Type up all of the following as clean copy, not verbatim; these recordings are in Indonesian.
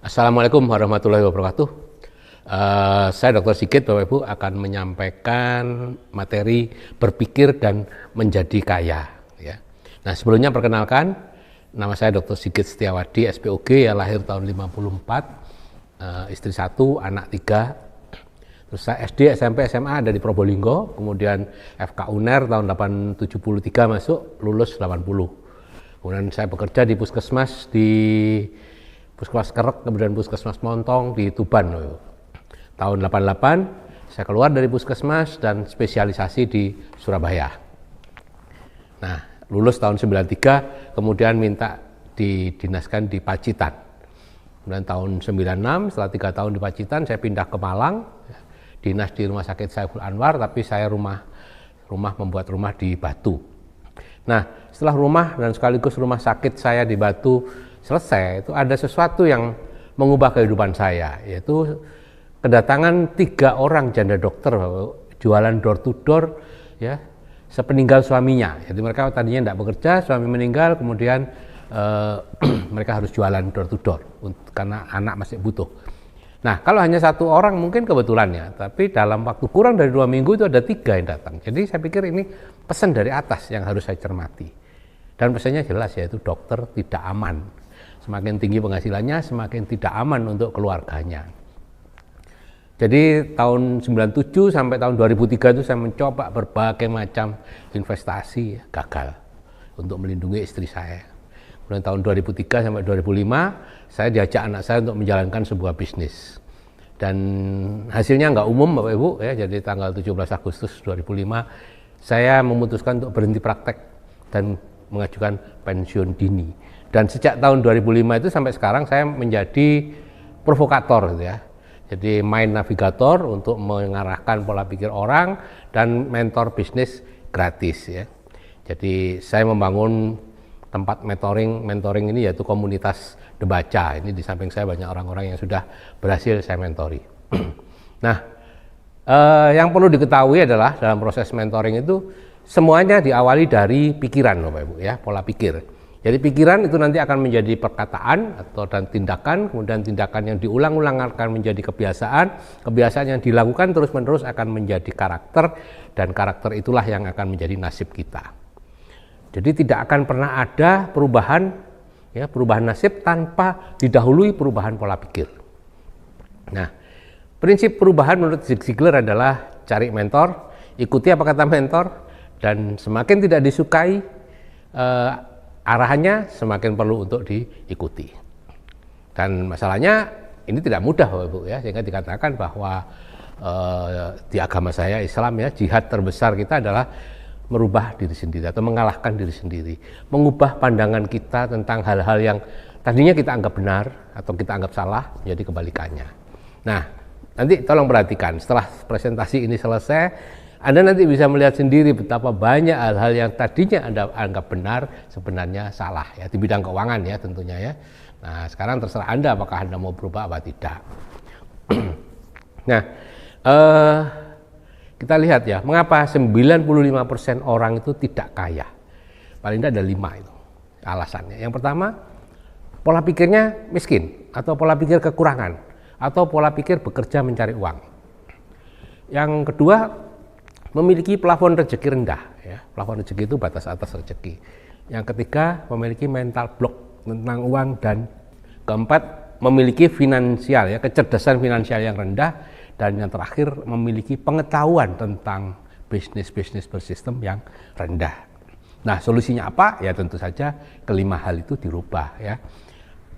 Assalamualaikum warahmatullahi wabarakatuh. Saya Dr. Sigit, Bapak Ibu, akan menyampaikan materi berpikir dan menjadi kaya. Ya. Nah, sebelumnya perkenalkan, nama saya Dr. Sigit Setiawadi, SPOG, ya, lahir tahun 54, istri 1, anak 3. Terus saya SD, SMP, SMA ada di Probolinggo, kemudian FK UNER tahun 873 masuk, lulus 80. Kemudian saya bekerja di puskesmas di Puskesmas Kerek, kemudian Puskesmas Montong di Tuban. Tahun 88 saya keluar dari puskesmas dan spesialisasi di Surabaya. Nah, lulus tahun 93, kemudian minta didinaskan di Pacitan. Kemudian tahun 96, setelah 3 tahun di Pacitan, saya pindah ke Malang, dinas di Rumah Sakit Saiful Anwar, tapi saya membuat rumah di Batu. Nah, setelah rumah dan sekaligus rumah sakit saya di Batu selesai, itu ada sesuatu yang mengubah kehidupan saya, yaitu kedatangan 3 orang janda dokter jualan door to door, ya, sepeninggal suaminya. Jadi mereka tadinya tidak bekerja, suami meninggal, kemudian mereka harus jualan door to door karena anak masih butuh. Nah, kalau hanya 1 orang mungkin kebetulan ya, tapi dalam waktu kurang dari 2 minggu itu ada 3 yang datang. Jadi saya pikir ini pesan dari atas yang harus saya cermati. Dan pesannya jelas, yaitu dokter tidak aman. Semakin tinggi penghasilannya, semakin tidak aman untuk keluarganya. Jadi tahun 97 sampai tahun 2003 itu saya mencoba berbagai macam investasi, gagal untuk melindungi istri saya. Kemudian tahun 2003 sampai 2005 saya diajak anak saya untuk menjalankan sebuah bisnis. Dan hasilnya nggak umum, Bapak Ibu, ya. Jadi tanggal 17 Agustus 2005 saya memutuskan untuk berhenti praktek dan mengajukan pensiun dini. Dan sejak tahun 2005 itu sampai sekarang saya menjadi provokator, gitu ya. Jadi mind navigator untuk mengarahkan pola pikir orang dan mentor bisnis gratis, ya. Jadi saya membangun tempat mentoring ini, yaitu komunitas Debaca. Ini di samping saya banyak orang-orang yang sudah berhasil saya mentori. Nah, yang perlu diketahui adalah dalam proses mentoring itu semuanya diawali dari pikiran, Bapak Ibu, ya, pola pikir. Jadi pikiran itu nanti akan menjadi perkataan dan tindakan, kemudian tindakan yang diulang-ulang akan menjadi kebiasaan, kebiasaan yang dilakukan terus-menerus akan menjadi karakter, dan karakter itulah yang akan menjadi nasib kita. Jadi tidak akan pernah ada perubahan, ya, perubahan nasib tanpa didahului perubahan pola pikir. Nah, prinsip perubahan menurut Zig Ziglar adalah cari mentor, ikuti apa kata mentor, dan semakin tidak disukai arahannya, semakin perlu untuk diikuti. Dan masalahnya ini tidak mudah, Bapak Ibu, ya, sehingga dikatakan bahwa di agama saya, Islam, ya, jihad terbesar kita adalah merubah diri sendiri atau mengalahkan diri sendiri, mengubah pandangan kita tentang hal-hal yang tadinya kita anggap benar atau kita anggap salah menjadi kebalikannya. Nah, nanti tolong perhatikan, setelah presentasi ini selesai, Anda nanti bisa melihat sendiri betapa banyak hal-hal yang tadinya Anda anggap benar sebenarnya salah, ya, di bidang keuangan, ya, tentunya, ya. Nah, sekarang terserah Anda apakah Anda mau berubah apa tidak. Nah, kita lihat, ya, mengapa 95% orang itu tidak kaya. Paling tidak ada 5 itu alasannya. Yang pertama, pola pikirnya miskin, atau pola pikir kekurangan, atau pola pikir bekerja mencari uang. Yang kedua, memiliki plafon rezeki rendah, ya. Plafon rezeki itu batas atas rezeki. Yang ketiga, memiliki mental block tentang uang, dan keempat, memiliki finansial, ya, kecerdasan finansial yang rendah, dan yang terakhir, memiliki pengetahuan tentang bisnis bersistem yang rendah. Nah, solusinya apa? Ya, tentu saja kelima hal itu dirubah, ya.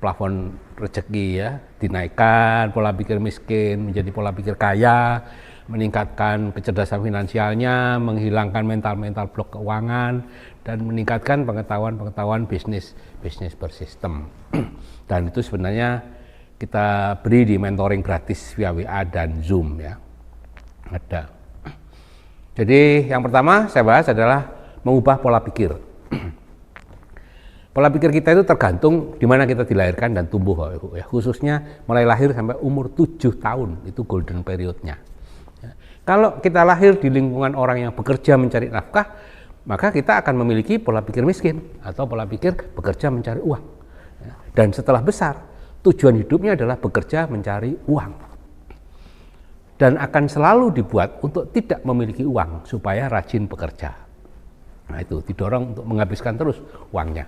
Plafon rezeki, ya, dinaikkan, pola pikir miskin menjadi pola pikir kaya, meningkatkan kecerdasan finansialnya, menghilangkan mental blok keuangan, dan meningkatkan pengetahuan bisnis bersistem. Dan itu sebenarnya kita beri di mentoring gratis via WA dan Zoom, ya. Ada. Jadi yang pertama saya bahas adalah mengubah pola pikir. Pola pikir kita itu tergantung di mana kita dilahirkan dan tumbuh, ya. Khususnya mulai lahir sampai umur 7 tahun, itu golden periodnya. Kalau kita lahir di lingkungan orang yang bekerja mencari nafkah, maka kita akan memiliki pola pikir miskin atau pola pikir bekerja mencari uang. Dan setelah besar, tujuan hidupnya adalah bekerja mencari uang. Dan akan selalu dibuat untuk tidak memiliki uang supaya rajin bekerja. Nah itu didorong untuk menghabiskan terus uangnya.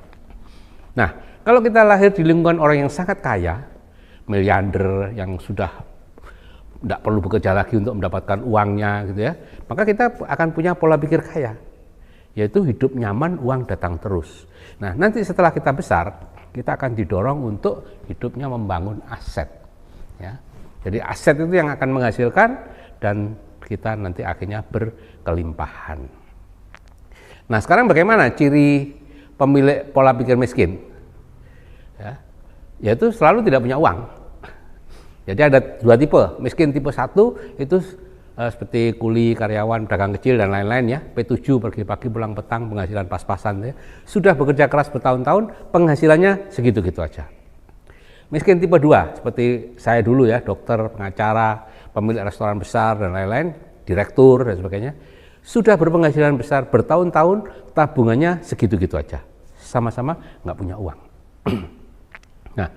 Nah kalau kita lahir di lingkungan orang yang sangat kaya, miliarder yang sudah tidak perlu bekerja lagi untuk mendapatkan uangnya gitu ya, maka kita akan punya pola pikir kaya, yaitu hidup nyaman, uang datang terus. Nah nanti setelah kita besar, kita akan didorong untuk hidupnya membangun aset ya. Jadi aset itu yang akan menghasilkan dan kita nanti akhirnya berkelimpahan. Nah sekarang bagaimana ciri pemilik pola pikir miskin? Ya, yaitu selalu tidak punya uang. Jadi ada dua tipe, miskin tipe 1 itu seperti kuli, karyawan, pedagang kecil dan lain-lain ya. P7 pergi pagi pulang petang, penghasilan pas-pasan ya. Sudah bekerja keras bertahun-tahun, penghasilannya segitu-gitu aja. Miskin tipe 2 seperti saya dulu ya, dokter, pengacara, pemilik restoran besar dan lain-lain, direktur dan sebagainya. Sudah berpenghasilan besar bertahun-tahun, tabungannya segitu-gitu aja. Sama-sama nggak punya uang. Nah,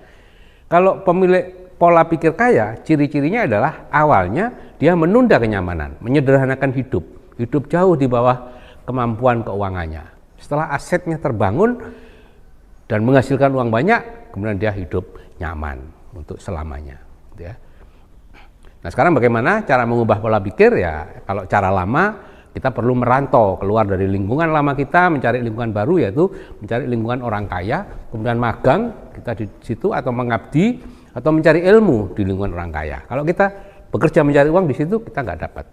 kalau pemilik pola pikir kaya, ciri-cirinya adalah awalnya dia menunda kenyamanan, menyederhanakan hidup. Hidup jauh di bawah kemampuan keuangannya. Setelah asetnya terbangun dan menghasilkan uang banyak, kemudian dia hidup nyaman untuk selamanya. Ya. Nah sekarang bagaimana cara mengubah pola pikir ya? Kalau cara lama kita perlu merantau keluar dari lingkungan lama kita, mencari lingkungan baru, yaitu mencari lingkungan orang kaya, kemudian magang kita di situ atau mengabdi atau mencari ilmu di lingkungan orang kaya. Kalau kita bekerja mencari uang di situ kita nggak dapat.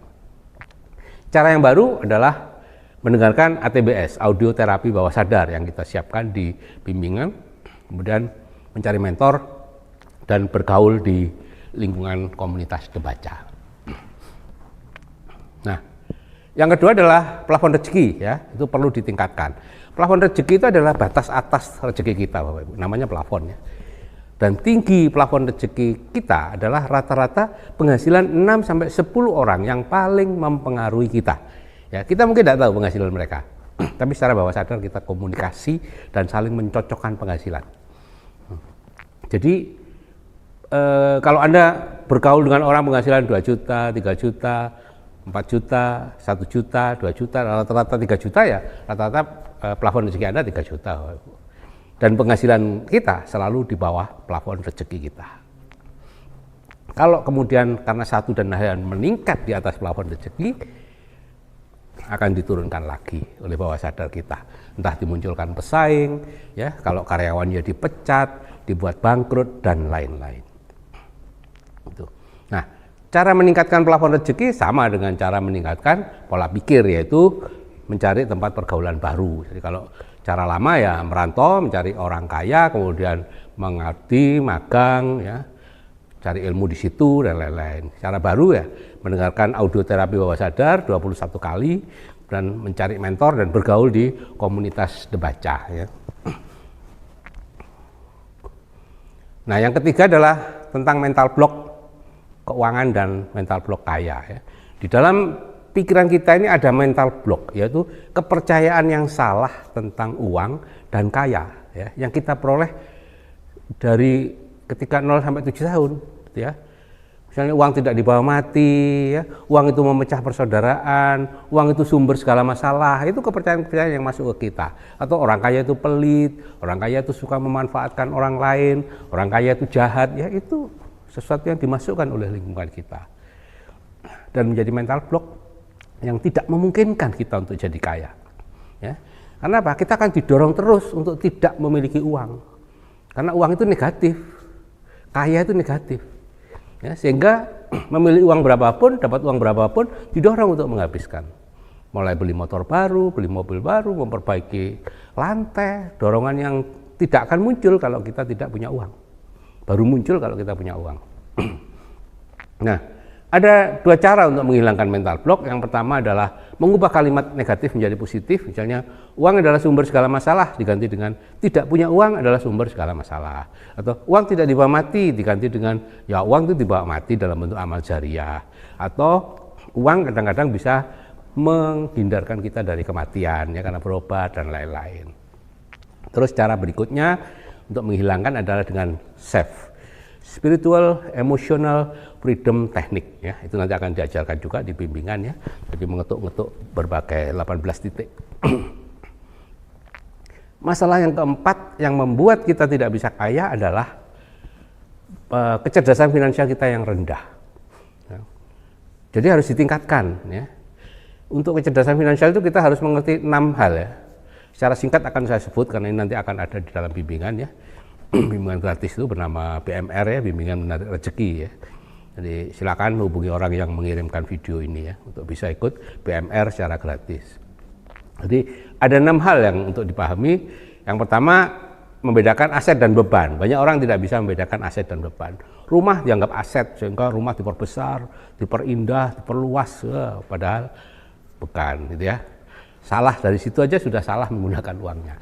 Cara yang baru adalah mendengarkan ATBS, audio terapi bawah sadar yang kita siapkan di bimbingan, kemudian mencari mentor dan bergaul di lingkungan komunitas Debaca. Nah, yang kedua adalah plafon rezeki ya, itu perlu ditingkatkan. Plafon rezeki itu adalah batas atas rezeki kita, Bapak Ibu, namanya plafon ya. Dan tinggi plafon rezeki kita adalah rata-rata penghasilan 6 sampai 10 orang yang paling mempengaruhi kita. Ya, kita mungkin tidak tahu penghasilan mereka, tapi secara bawah sadar kita komunikasi dan saling mencocokkan penghasilan. Jadi kalau Anda bergaul dengan orang penghasilan 2 juta, 3 juta, 4 juta, 1 juta, 2 juta, rata-rata 3 juta ya, rata-rata plafon rezeki Anda 3 juta. Dan penghasilan kita selalu di bawah plafon rezeki kita. Kalau kemudian karena satu dan lain meningkat di atas plafon rezeki, akan diturunkan lagi oleh bawah sadar kita. Entah dimunculkan pesaing, ya, kalau karyawannya dipecat, dibuat bangkrut dan lain-lain. Nah, cara meningkatkan plafon rezeki sama dengan cara meningkatkan pola pikir, yaitu mencari tempat pergaulan baru. Jadi kalau cara lama ya merantau, mencari orang kaya, kemudian mengabdi, magang, ya, cari ilmu di situ dan lain-lain. Cara baru ya mendengarkan audio terapi bawah sadar 21 kali dan mencari mentor dan bergaul di komunitas Debaca ya. Nah, yang ketiga adalah tentang mental block keuangan dan mental block kaya ya. Di dalam pikiran kita ini ada mental block, yaitu kepercayaan yang salah tentang uang dan kaya ya, yang kita peroleh dari ketika 0 sampai 7 tahun ya. Misalnya uang tidak dibawa mati ya, uang itu memecah persaudaraan, uang itu sumber segala masalah, itu kepercayaan-kepercayaan yang masuk ke kita. Atau orang kaya itu pelit, orang kaya itu suka memanfaatkan orang lain, orang kaya itu jahat, ya itu sesuatu yang dimasukkan oleh lingkungan kita. Dan menjadi mental block yang tidak memungkinkan kita untuk jadi kaya. Ya. Karena apa? Kita akan didorong terus untuk tidak memiliki uang. Karena uang itu negatif, kaya itu negatif. Ya, sehingga memilih uang berapapun, dapat uang berapapun, didorong untuk menghabiskan. Mulai beli motor baru, beli mobil baru, memperbaiki lantai, dorongan yang tidak akan muncul kalau kita tidak punya uang. Baru muncul kalau kita punya uang. Nah, ada dua cara untuk menghilangkan mental block. Yang pertama adalah mengubah kalimat negatif menjadi positif. Misalnya, uang adalah sumber segala masalah, diganti dengan tidak punya uang adalah sumber segala masalah. Atau uang tidak dibawa mati, diganti dengan ya uang itu dibawa mati dalam bentuk amal jariah. Atau uang kadang-kadang bisa menghindarkan kita dari kematian ya karena berobat dan lain-lain. Terus cara berikutnya untuk menghilangkan adalah dengan save. spiritual emotional freedom teknik ya. Itu nanti akan diajarkan juga di bimbingan ya. Jadi mengetuk-ngetuk berbagai 18 titik. Masalah yang keempat yang membuat kita tidak bisa kaya adalah kecerdasan finansial kita yang rendah. Ya. Jadi harus ditingkatkan ya. Untuk kecerdasan finansial itu kita harus mengerti 6 hal ya. Secara singkat akan saya sebut karena ini nanti akan ada di dalam bimbingan ya. Bimbingan gratis itu bernama BMR ya, bimbingan menarik rezeki ya. Jadi silakan hubungi orang yang mengirimkan video ini ya untuk bisa ikut BMR secara gratis. Jadi ada 6 hal yang untuk dipahami. Yang pertama, membedakan aset dan beban. Banyak orang tidak bisa membedakan aset dan beban. Rumah dianggap aset sehingga rumah diperbesar, diperindah, diperluas, padahal bukan gitu ya. Salah dari situ aja sudah salah menggunakan uangnya.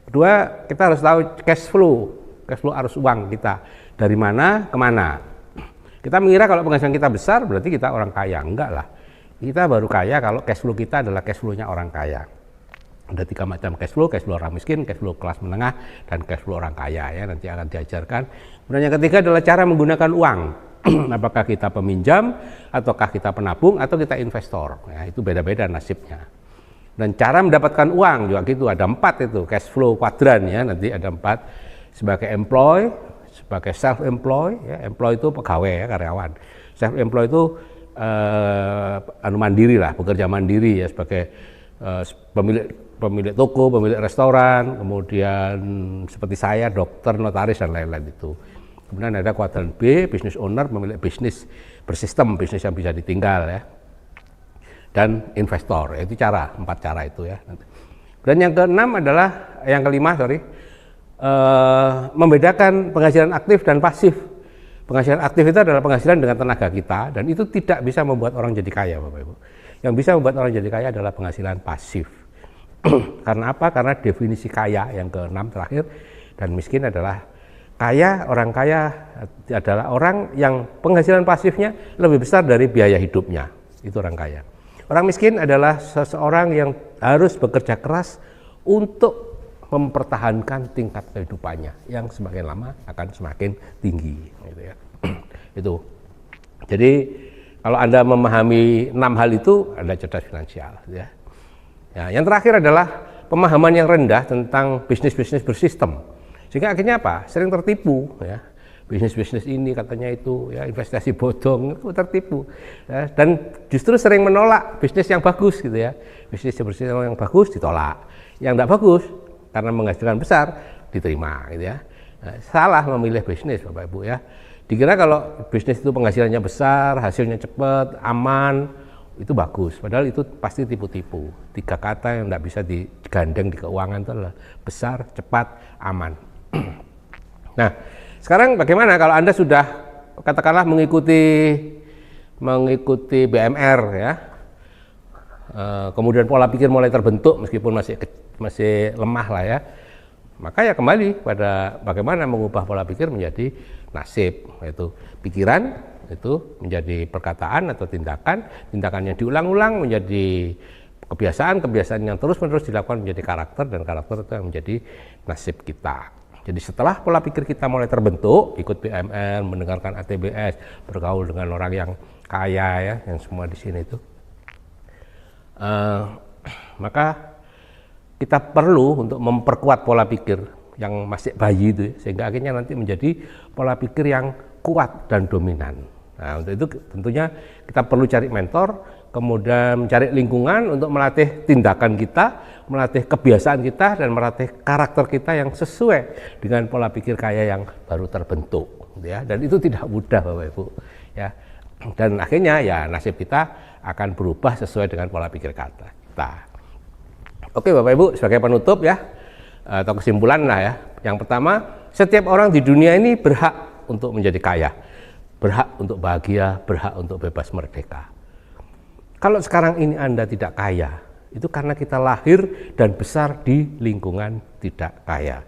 Kedua, kita harus tahu cash flow arus uang kita dari mana ke mana. Kita mengira kalau penghasilan kita besar berarti kita orang kaya. Enggak lah. Kita baru kaya kalau cash flow kita adalah cash flow-nya orang kaya. Ada 3 macam cash flow orang miskin, cash flow kelas menengah, dan cash flow orang kaya ya, nanti akan diajarkan. Kemudian yang ketiga adalah cara menggunakan uang. Apakah kita peminjam, ataukah kita penabung, atau kita investor. Ya, itu beda-beda nasibnya. Dan cara mendapatkan uang juga gitu, ada 4 itu, cash flow kuadran ya, nanti ada 4. Sebagai employee, sebagai self-employed, ya, employee itu pegawai ya, karyawan. Self-employed itu mandiri lah, bekerja mandiri ya, sebagai pemilik toko, pemilik restoran, kemudian seperti saya, dokter, notaris, dan lain-lain itu. Kemudian ada kuadran B, business owner, pemilik bisnis bersistem, bisnis yang bisa ditinggal ya. Dan investor, itu 4 cara itu ya. Dan yang kelima, membedakan penghasilan aktif dan pasif. Penghasilan aktif itu adalah penghasilan dengan tenaga kita, dan itu tidak bisa membuat orang jadi kaya, Bapak Ibu. Yang bisa membuat orang jadi kaya adalah penghasilan pasif. Karena apa? Karena definisi kaya yang ke-6 terakhir, dan miskin adalah orang kaya adalah orang yang penghasilan pasifnya lebih besar dari biaya hidupnya. Itu orang kaya. Orang miskin adalah seseorang yang harus bekerja keras untuk mempertahankan tingkat kehidupannya yang semakin lama akan semakin tinggi gitu ya. Itu. Jadi kalau Anda memahami 6 hal itu, Anda cerdas finansial ya. Ya, yang terakhir adalah pemahaman yang rendah tentang bisnis-bisnis bersistem. Sehingga akhirnya apa? Sering tertipu ya. Bisnis-bisnis ini katanya itu ya, investasi bodong, itu tertipu. Ya, dan justru sering menolak bisnis yang bagus gitu ya. Bisnis yang bagus ditolak. Yang tidak bagus karena menghasilkan besar diterima gitu ya. Nah, salah memilih bisnis Bapak Ibu ya. Dikira kalau bisnis itu penghasilannya besar, hasilnya cepat, aman, itu bagus, padahal itu pasti tipu-tipu. 3 kata yang tidak bisa digandeng di keuangan itu adalah besar, cepat, aman. Nah, sekarang bagaimana kalau Anda sudah katakanlah mengikuti BMR ya, kemudian pola pikir mulai terbentuk meskipun masih lemah lah ya, maka ya kembali pada bagaimana mengubah pola pikir menjadi nasib, yaitu pikiran itu menjadi perkataan atau tindakan yang diulang-ulang menjadi kebiasaan yang terus-menerus dilakukan menjadi karakter, dan karakter itu yang menjadi nasib kita. Jadi setelah pola pikir kita mulai terbentuk, ikut BMR, mendengarkan ATBS, bergaul dengan orang yang kaya ya, yang semua di sini itu, maka kita perlu untuk memperkuat pola pikir yang masih bayi itu, sehingga akhirnya nanti menjadi pola pikir yang kuat dan dominan. Nah, untuk itu tentunya kita perlu cari mentor, kemudian mencari lingkungan untuk melatih tindakan kita, melatih kebiasaan kita, dan melatih karakter kita yang sesuai dengan pola pikir kaya yang baru terbentuk, ya. Dan itu tidak mudah Bapak Ibu, ya. Dan akhirnya ya nasib kita akan berubah sesuai dengan pola pikir kita. Oke Bapak Ibu, sebagai penutup ya, atau kesimpulan lah ya. Yang pertama, setiap orang di dunia ini berhak untuk menjadi kaya. Berhak untuk bahagia, berhak untuk bebas merdeka. Kalau sekarang ini Anda tidak kaya, itu karena kita lahir dan besar di lingkungan tidak kaya.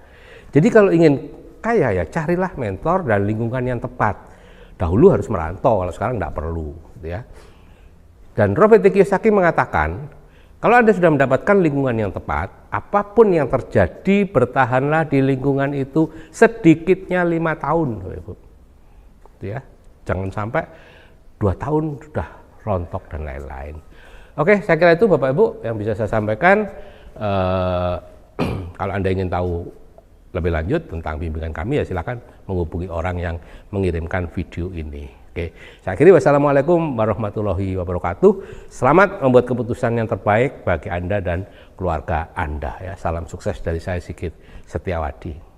Jadi kalau ingin kaya ya carilah mentor dan lingkungan yang tepat. Dahulu harus merantau, kalau sekarang tidak perlu gitu ya. Dan Robert T. Kiyosaki mengatakan, kalau Anda sudah mendapatkan lingkungan yang tepat, apapun yang terjadi, bertahanlah di lingkungan itu sedikitnya 5 tahun. ya. Jangan sampai 2 tahun sudah rontok dan lain-lain. Oke, saya kira itu Bapak Ibu yang bisa saya sampaikan. Kalau Anda ingin tahu lebih lanjut tentang bimbingan kami, ya silakan menghubungi orang yang mengirimkan video ini. Oke, saya akhiri, wassalamualaikum warahmatullahi wabarakatuh. Selamat membuat keputusan yang terbaik bagi Anda dan keluarga Anda. Ya, salam sukses dari saya, Sigit Setiawadi.